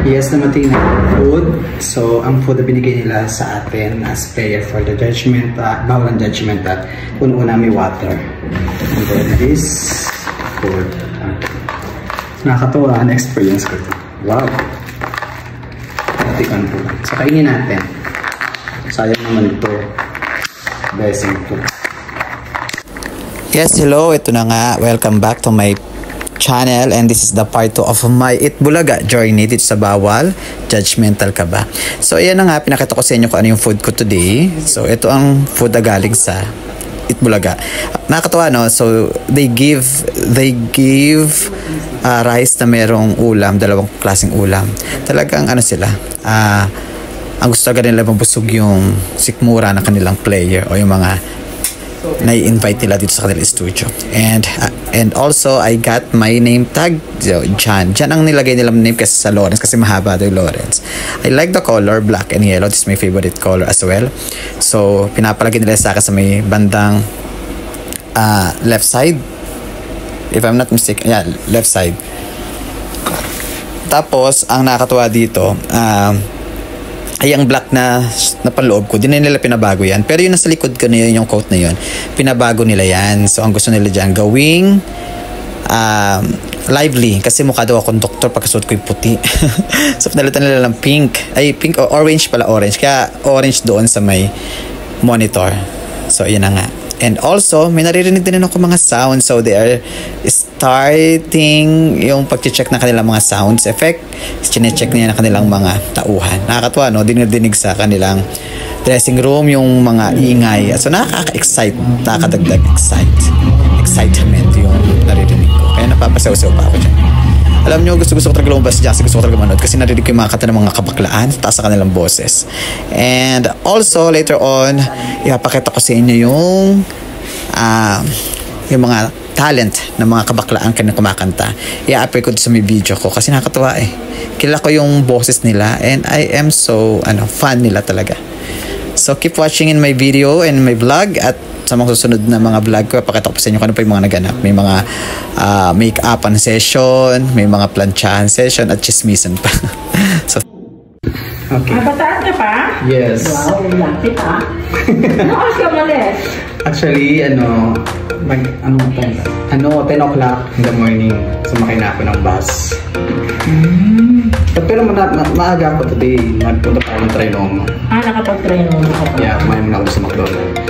Yes, dumating na food. So, ang food na binigay nila sa atin as prayer for the judgment, bawal ang judgment at una-una may water. And then this food. Nakakatuwa ang experience ko. Wow! Natikan po. So, kainin natin. Sayang naman ito. Blessing po. Yes, hello. Ito na nga. Welcome back to my channel and this is the part 2 of my Itbulaga journey dito sa Bawal. Judgmental ka ba? So, ayan na nga. Pinakita ko sa inyo kung ano yung food ko today. So, ito ang food na galing sa Itbulaga. Nakakatawa, no? So, they give rice na merong ulam, dalawang klaseng ulam. Talagang ano sila, ang gusto talaga nila mabusog yung sikmura ng kanilang player o yung mga nai-invite nila dito sa kanilang studio. And also, I got my name tag, Jan. Jan ang nilagay nilang name kasi sa Lawrence kasi mahaba daw yung Lawrence. I like the color, black and yellow. This is my favorite color as well. So, pinapalagay nila sa akin sa may bandang left side. If I'm not mistaken, yeah, left side. Tapos, ang nakakatuwa dito, ay ang black na panloob ko, di na nila pinabago yan. Pero yung nasa likod ko na yun, yung coat na yun, pinabago nila yan. So, ang gusto nila dyan, gawing lively. Kasi mukha daw akong doktor pagkasuot ko yung puti. So, pinalitan nila ng pink. Ay, pink o orange pala, orange. Kaya orange doon sa may monitor. So, yun na nga. And also, may naririnig din ako mga sounds. So, they are starting yung pag-check na kanilang mga sounds effect. Chine-check niya na kanilang mga tauhan. Nakakatuwa, no? Dinidinig sa kanilang dressing room yung mga ingay. So, nakaka-excite. Nakakadagdag excitement yung naririnig ko. Kaya napapasaw-saw pa ako dyan. Alam nyo, gusto ko talaga lumabas dyan kasi gusto ko talaga manood kasi narinig ko yung mga kata ng mga kabaklaan taas sa kanilang boses. And also, later on, ipapakita ko sa inyo yung mga talent ng mga kabaklaan kanilang kumakanta. I-upload ko sa may video ko kasi nakakatuwa eh. Kilala ko yung boses nila and I am so fan nila talaga. So, keep watching in my video and my vlog at sa mga susunod na mga vlog ko, pakita ko pa sa inyo kung ano pa yung mga naganap. May mga make-upan session, may mga planchahan session, at chismisan pa. So, okay. Bataan ka pa? Yes. Wow, lapit ha? Ano oras ka malis? Actually, 10 o'clock in the morning, sumakay na ako ng bus. Pero maaga po today, nagpunta pa ako ng Trinoma. Nakapag-Trinoma ka pa? Yeah, kumain muna ako sa McDonald's.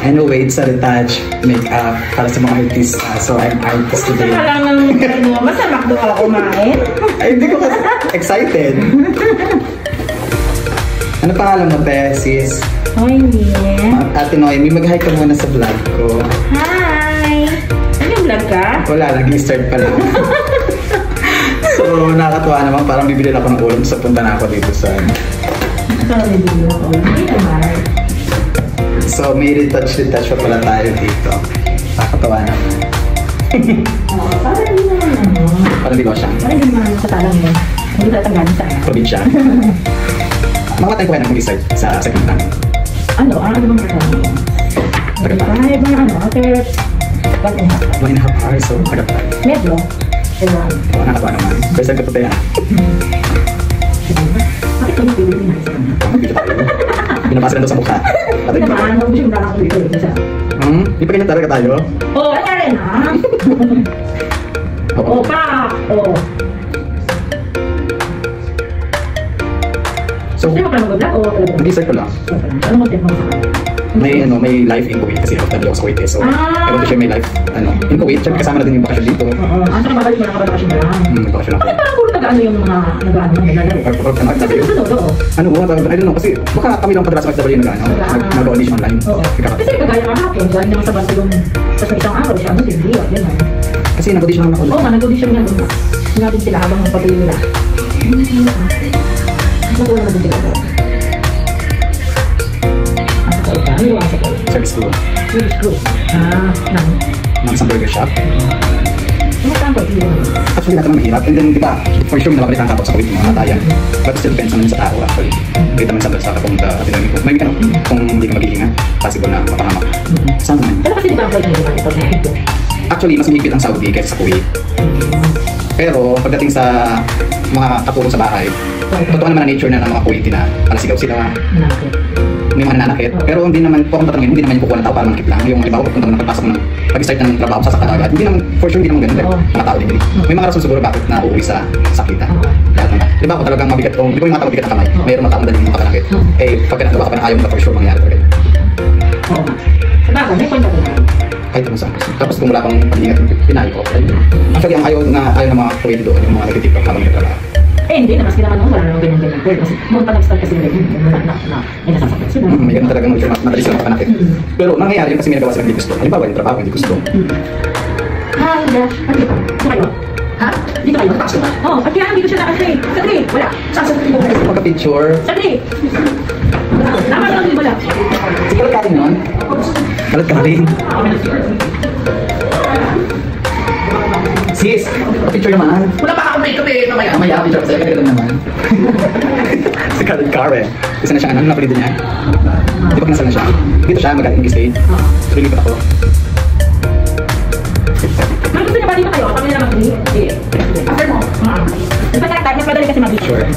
Anyway, it's a retouch makeup para sa mga artist. So, I'm artist today. Gusto ka lang ng Trinoma sa McDo ka kumain? Ay, hindi ko kasi excited. Ano pangalan mo, te, sis? Noemi. Ate Noemi, mag-hi ka muna sa vlog ko. Hi! Ano yung vlog ka? Wala, nag-start pa lang. So, nakakatuwa naman. Parang bibili ako ng ulam sa punta na ako dito sa... Parang bibili ako ng ulam. Hindi naman. So, may retouch pa pala tayo dito. Nakakatawa naman. Parang hindi naman Parang di ko siya. Parang hindi naman sa talang mo. Hindi tatanggalin sa probinsya. Mga tayo kuha ng research sa second time. Ano bang kasama mo? Ay, after 1.5 hours, so agad tayo. Medyo. Nakakatawa naman. First time ko ito tayo. Bakit kami pili na isa? Pinapasa na ito sa mukha. Hindi naman, huwag mo siyang nakakapili isa. Di pa ganyan talaga tayo? Oo, rin ha? Oo, pa! Oo. So, gusto mo ka mag-vlog o talaga? mag-research ko lang. Ano mo tinong sa akin? May life in Kuwait kasi ako sa Kuwait eh. So, I want to share my life in Kuwait. Siyempre kasama na din yung bakasyon dito. Oo. Asa ka babalik mo na bakasyon na lang? Bakasyon ako. Bakit parang puro taga-ano yung mga nag-ano naglalaro? Kasi ano mo? I don't know. Kasi baka kami lang padalas mag-W nag-audition online. Kasi kagaya ka hapon, dahil naman sa Barcelona sa isang araw siya, hindi. Kasi nag-audition naman ako. Oo nga, nag-audition nga doon. Sinabi sila habang magpatuloy nila. Nag-audition na din sila doon. Service crew. Service crew? Ng isang burger shop. Ano ba yun? Actually, lahat naman mahirap. And then, di ba, for sure, malapit ang kapot sa Kuwait, mga katayan. But it still depends naman sa tao, actually. Kita man sa bansa ka pumunta at tinanong ko. May kung hindi ka maghihinga, possible na mapahamak. Saan naman? Pero kasi di ba ang flight mo naman ito? Actually, mas mahigpit ang Saudi kaysa sa Kuwait. Pero, pagdating sa mga katulong sa bahay. Totoo naman na nature na ng mga Kuwaiti na palasigaw sila. Nanakit. May mga nananakit. Pero hindi naman po akong tatanungin, hindi naman yung kukuha ng tao para mankit lang. Yung halimbawa, pupunta mo ng pagpasok mo ng pag-start ng trabaho sa sakit agad. Hindi naman, for sure, hindi naman ganun. Oo. Mga tao din. May mga rason siguro bakit na uuwi sa sakita. Kaya naman. Di ba ako talagang mabigat, o di ba yung mga tao mabigat ang kamay? Mayroon mga tao madaling makakanakit. Eh, pag pinagawa ka pa na ayaw mo na for sure mangyari talaga. Oo nga. Sa bagay, may point ako na. Kahit naman sa tapos kung wala pang pag-ingat, pinahay ko. Actually, ang ayaw na mga Kuwaiti doon, yung mga nag-tiktok habang nagtrabaho. Eh, hindi naman. Naman naman, wala naman ganyan-ganyan. Kasi nung pag-start kasi nila, may nasasakit sila. May ganun talaga madali sila makakanakit. Pero nangyayari yun kasi may nagawa sila hindi gusto. Halimbawa, yung trabaho hindi gusto. Hi, Dash. Ano kayo? Ha? Dito kayo? Oo. At kaya dito siya na kasi. Sadali. Wala. Sasabihin mo. Pagka-picture. Sadali. Tama lang din wala. Siguro ka rin nun. Kalat ka rin. Sis, picture naman. Wala pa ako makeup eh. Mamaya. Mamaya, picture ko sa'yo. Kaya lang naman. Si Karen Karen. Isa na siya, ano napalid niya? Di ba kinasal na siya? Dito siya, mag-engage stage. Lilipat ako. Pero gusto niya ba dito kayo? Kami na naman kami. Sige. After mo. Mas madali, mas madali kasi mag-picture. Sure.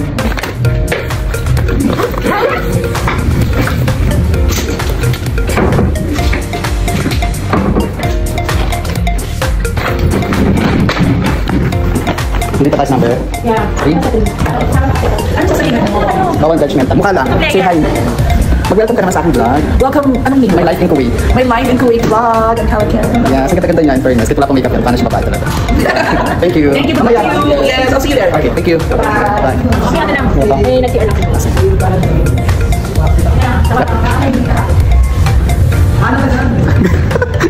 Hindi pa tayo number. Yeah. Three. Ano sasabihin mo? Bawal judgmental. Mukha lang. Say hi. Mag-welcome ka naman sa aking vlog. Welcome. Anong name? My life in Kuwait. My live in Kuwait vlog. Ang tawag yan. Yeah, sa ganda niya in fairness. Kahit wala pang makeup yan. Paano siya babae talaga. Thank you. Thank you. Mamaya. Yes, I'll see you there. Okay, thank you. Bye. Okay, ate lang. Eh, nag-CR lang.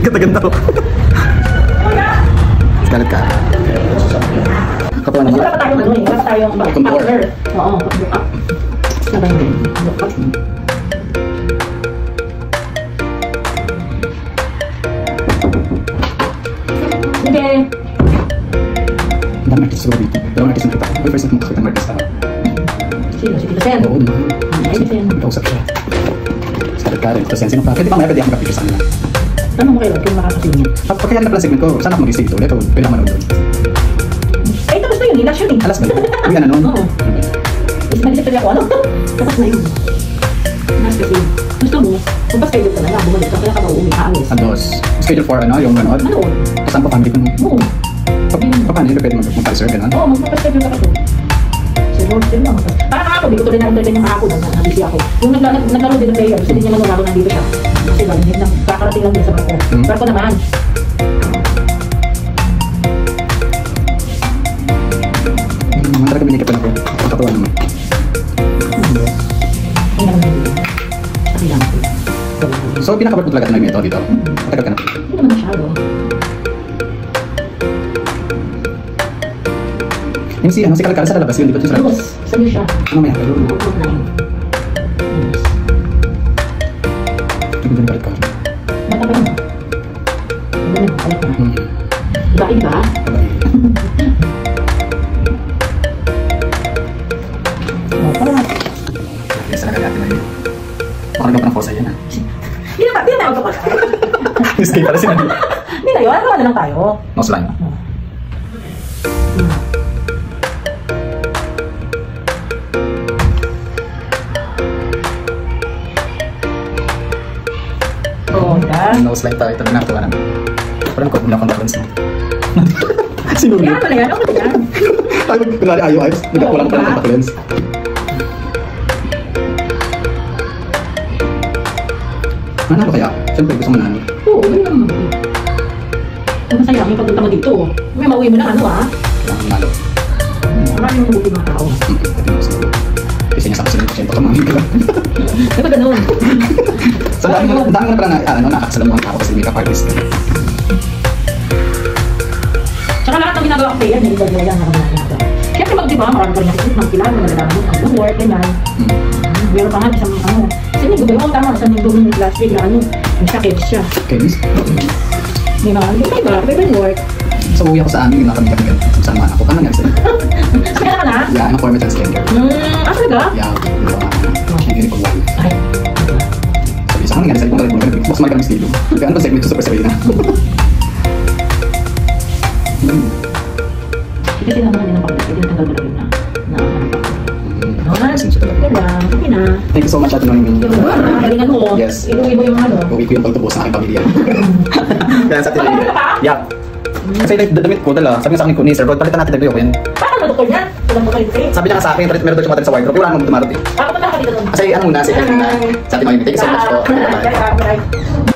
Ganda-ganda ko. Galit ka. Kapawa naman. Wala pa tayong ano eh. Wala pa tayong partner. Oo. Sabay din. Sige. Ang dami artist siguro dito. Dalawang artist ang kita. May first time makakita ng artist ako. Sino? Si Tito Sen? Oo, naman. Ay, si Sen. Kausap siya. Galit ka rin. Tapos yan, sino pa? Pwede pa maya pwede akong kapicture sa kanila. Tanong mo kayo kung makakasingin. Pagkaya na pala segment ko, sana ako mag-stay dito ulit o pwede ako manood doon. Ay, tapos na yun. Last yun eh. Alas ba? Uwi na nun? Oo. Is nag-isip ako ano? Tapos na yun. Mas kasi, gusto mo, kung pas kayo ka na lang, bumalik ka, kaya ka ba uuwi, aalis. Ados. Schedule for ano, yung manood? Ano? Kasama pa family ko mo. Oo. Paano yun? Pwede mag-reserve ganun? Oo, magpapaschedule ka kasi. Siguro, din lang. Parang ako, hindi ko tuloy na-entertain yung ako, nabisi ako. Yung naglaro din ng player, gusto din niya manunaro nandito siya. Kasi galing, kakarating lang din sa barko. Barko naman. Naman talaga binikip ako. Pagkatawa naman. Ay, naman din. Kasi lang. So, pinakabat mo talaga ng ito dito? Matagal ka na. Hindi naman masyado. Yung si Kalkal sa labas yun, di ba? Sa labas. Tapos, sa'yo siya. Ano may hakalo? Outlook na yun. Naganda ng Kalkal. Bata pa yun. Hindi na, palit na. Ibain ba? Oh, parang Yes, talaga natin na yun. Baka nagpa ng fosa yan, ha? Hindi na ako. Escape pala sila. Hindi na yun. Ano na lang tayo? Nose line. Oo, yan. Nose line tayo. Ito na nakatuwa naman. Parang ko, muna akong reference mo. Sino Yan yun? mo na yan. Okay na yan. Ay, kunwari ayaw ayos. Wala ko pala ng contact lens. Manalo kaya? Siyempre, gusto mo manalo. Oo, yun naman. Ang masaya yung pagpunta mo dito. May mauwi mo na ano ah. Kailangan manalo. Maraming mabuti mga tao. Pwede mo gusto. Kasi niya sa kasi ng siyempre kamangin ka lang. Di ba ganun? So, dami mo na pala na nakakasalamuhan ka ako kasi makeup artist ka. Tsaka lahat ng ginagawa ko kaya, nilagay yan ako na ginagawa. Siyempre mag diba, marami ka rin nakikita, mga kilala, nalalaman mo, ang work, ganyan. Meron pa nga isang ano. Kasi linggo ba yung tama, isang linggo yung last week na ano, yung sakit siya. Kainis? May mga ano, may work. So, uwi ako sa amin, nakakamigat sa sama ako. Ano nangyari sa'yo? Kaya ka na? Yeah, I'm a former transgender. Talaga? Yeah, hindi ko one. Ay. Sabi sa akin, nangyari sa'yo, kung mas magalang estilo. Ano ba segment to Super Serena? Kasi naman din ang pagdating, tinatanggal mo na rin na. messenger talaga. Yun lang, okay na. Thank you so much, Ate Noemi. Galingan mo. Yes. Inuwi mo yung ano. Uwi ko yung pagtubos sa aking pamilya. Kaya sa Pagkakita tinili. ka? Yeah. Kasi like, damit ko dala. Sabi niya sa akin ni Sir Rod, palitan natin dagdayo ko yan. Paano doktor niya? Walang doktor yung face. Sabi niya nga sa akin, meron daw siya sa wardrobe. Wala namang dumarating. Paano ka dito doon? Kasi ano muna, si Ate Noemi. Sa Ate Noemi, thank you so much po. Bye-bye. Bye.